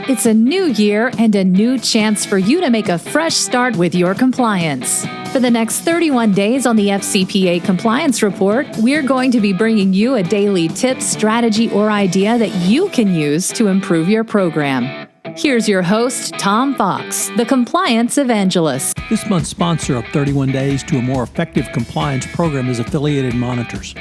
It's a new year and a new chance for you to make a fresh start with your compliance. For the next 31 days on the FCPA Compliance Report, we're going to be bringing you a daily tip, strategy, or idea that you can use to improve your program. Here's your host, Tom Fox, the Compliance Evangelist. This month's sponsor of 31 Days to a More Effective Compliance Program is Affiliated Monitors.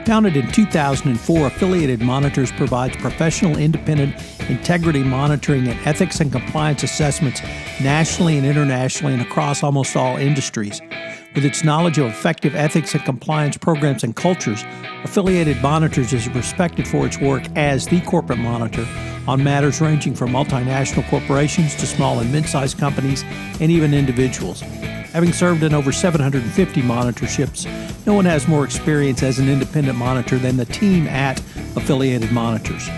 Founded in 2004, Affiliated Monitors provides professional, independent integrity monitoring and ethics and compliance assessments nationally and internationally and across almost all industries. With its knowledge of effective ethics and compliance programs and cultures, Affiliated Monitors is respected for its work as the corporate monitor on matters ranging from multinational corporations to small and mid-sized companies and even individuals. Having served in over 750 monitorships, no one has more experience as an independent monitor than the team at Affiliated Monitors.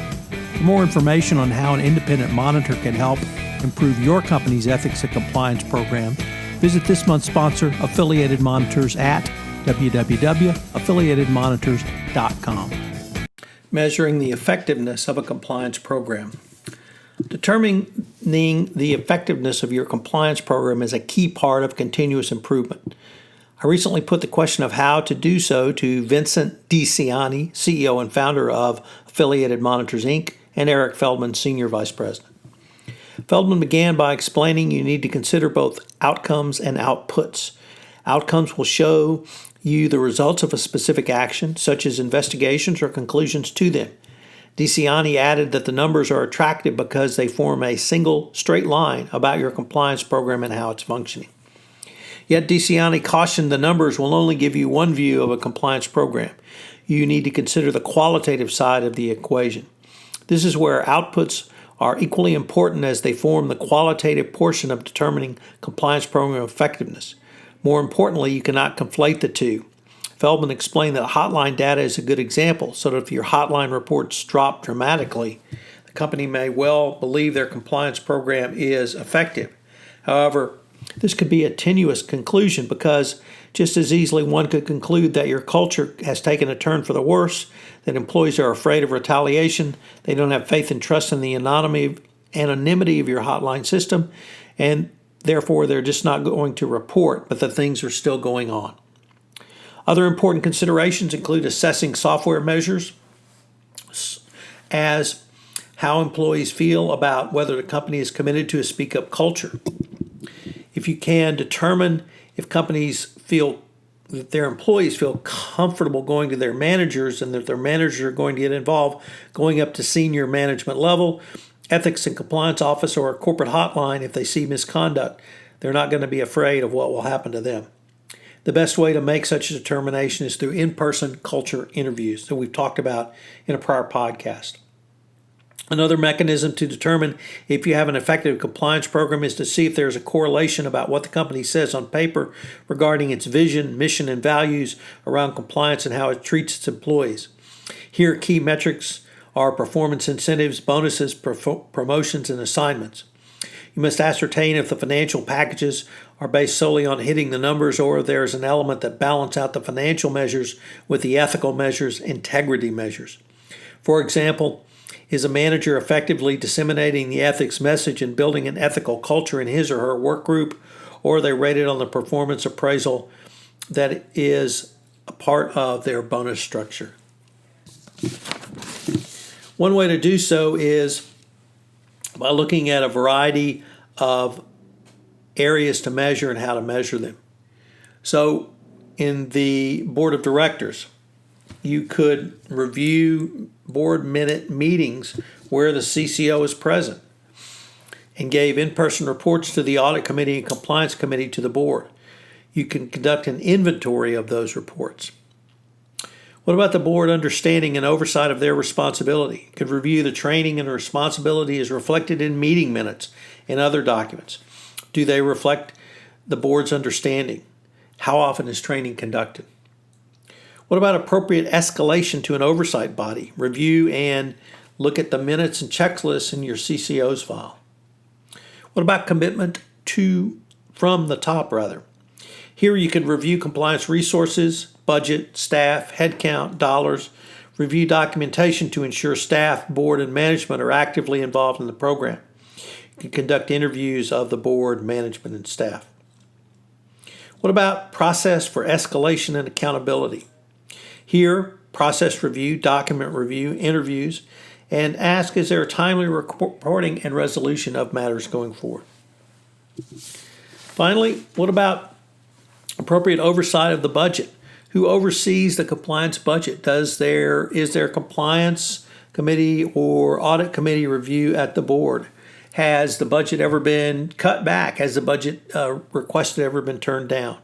For more information on how an independent monitor can help improve your company's ethics and compliance program, visit this month's sponsor, Affiliated Monitors, at www.affiliatedmonitors.com. Measuring the effectiveness of a compliance program. Determining the effectiveness of your compliance program is a key part of continuous improvement. I recently put the question of how to do so to Vin DiCianni, CEO and founder of Affiliated Monitors, Inc., and Eric Feldman, Senior Vice President. Feldman began by explaining you need to consider both outcomes and outputs. Outcomes will show you the results of a specific action, such as investigations or conclusions to them. DiCianni added that the numbers are attractive because they form a single, straight line about your compliance program and how it's functioning. Yet DiCianni cautioned the numbers will only give you one view of a compliance program. You need to consider the qualitative side of the equation. This is where outputs are equally important as they form the qualitative portion of determining compliance program effectiveness. More importantly, you cannot conflate the two. Feldman explained that hotline data is a good example, so that if your hotline reports drop dramatically, the company may well believe their compliance program is effective. However, this could be a tenuous conclusion because just as easily one could conclude that your culture has taken a turn for the worse, that employees are afraid of retaliation, they don't have faith and trust in the anonymity of your hotline system, and therefore they're just not going to report, but the things are still going on. Other important considerations include assessing software measures as how employees feel about whether the company is committed to a speak-up culture. If you can determine if companies feel that their employees feel comfortable going to their managers and that their managers are going to get involved, going up to senior management level, ethics and compliance office, or a corporate hotline, if they see misconduct, they're not going to be afraid of what will happen to them. The best way to make such a determination is through in-person culture interviews that we've talked about in a prior podcast. Another mechanism to determine if you have an effective compliance program is to see if there's a correlation about what the company says on paper regarding its vision, mission, and values around compliance and how it treats its employees. Here, key metrics are performance incentives, bonuses, promotions, and assignments. You must ascertain if the financial packages are based solely on hitting the numbers or if there is an element that balance out the financial measures with the ethical measures, integrity measures. For example, is a manager effectively disseminating the ethics message and building an ethical culture in his or her work group, or are they rated on the performance appraisal that is a part of their bonus structure? One way to do so is by looking at a variety of areas to measure and how to measure them. So in the board of directors, you could review board minute meetings where the CCO is present and gave in-person reports to the audit committee and compliance committee to the board. You can conduct an inventory of those reports. What about the board understanding and oversight of their responsibility? You could review the training and responsibility as reflected in meeting minutes and other documents. Do they reflect the board's understanding? How often is training conducted? What about appropriate escalation to an oversight body? Review and look at the minutes and checklists in your CCO's file. What about commitment from the top? Here you can review compliance resources, budget, staff, headcount, dollars, review documentation to ensure staff, board, and management are actively involved in the program. You can conduct interviews of the board, management, and staff. What about process for escalation and accountability? Here, process review, document review, interviews, and ask, is there a timely reporting and resolution of matters going forward? Finally, what about appropriate oversight of the budget? Who oversees the compliance budget? Is there a compliance committee or audit committee review at the board? Has the budget ever been cut back? Has the budget requested ever been turned down?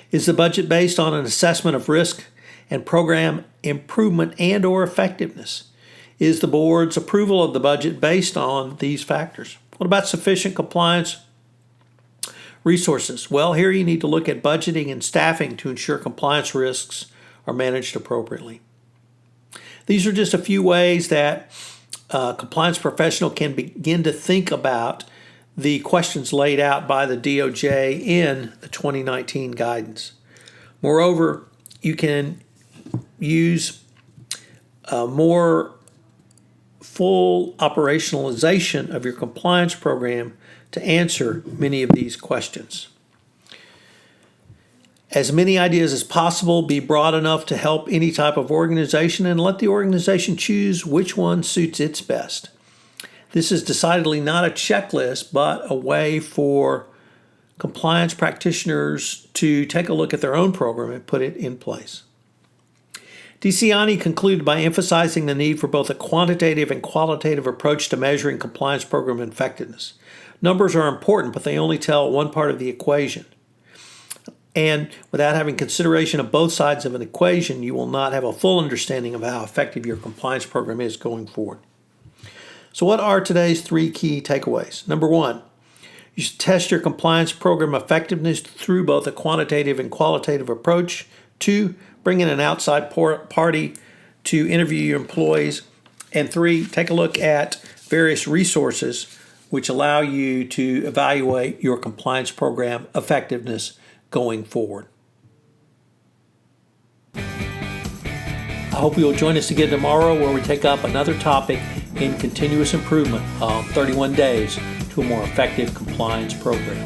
Is the budget based on an assessment of risk and program improvement and or effectiveness? Is the board's approval of the budget based on these factors? What about sufficient compliance resources? Well, here you need to look at budgeting and staffing to ensure compliance risks are managed appropriately. These are just a few ways that a compliance professional can begin to think about the questions laid out by the DOJ in the 2019 guidance. Moreover, you can use a more full operationalization of your compliance program to answer many of these questions. As many ideas as possible, be broad enough to help any type of organization, and let the organization choose which one suits its best. This is decidedly not a checklist, but a way for compliance practitioners to take a look at their own program and put it in place. DiCianni concluded by emphasizing the need for both a quantitative and qualitative approach to measuring compliance program effectiveness. Numbers are important, but they only tell one part of the equation. And without having consideration of both sides of an equation, you will not have a full understanding of how effective your compliance program is going forward. So what are today's 3 key takeaways? Number 1, you should test your compliance program effectiveness through both a quantitative and qualitative approach. 2, bring in an outside party to interview your employees. And 3, take a look at various resources which allow you to evaluate your compliance program effectiveness going forward. I hope you'll join us again tomorrow, where we take up another topic in continuous improvement of 31 days to a more effective compliance program.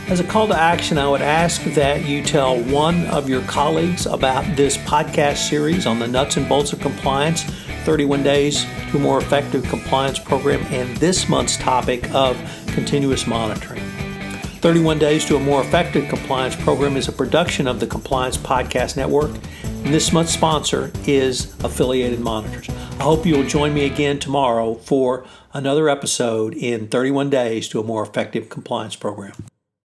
As a call to action, I would ask that you tell one of your colleagues about this podcast series on the nuts and bolts of compliance, 31 days to a more effective compliance program, and this month's topic of continuous monitoring. 31 Days to a More Effective Compliance Program is a production of the Compliance Podcast Network, and this month's sponsor is Affiliated Monitors. I hope you'll join me again tomorrow for another episode in 31 Days to a More Effective Compliance Program.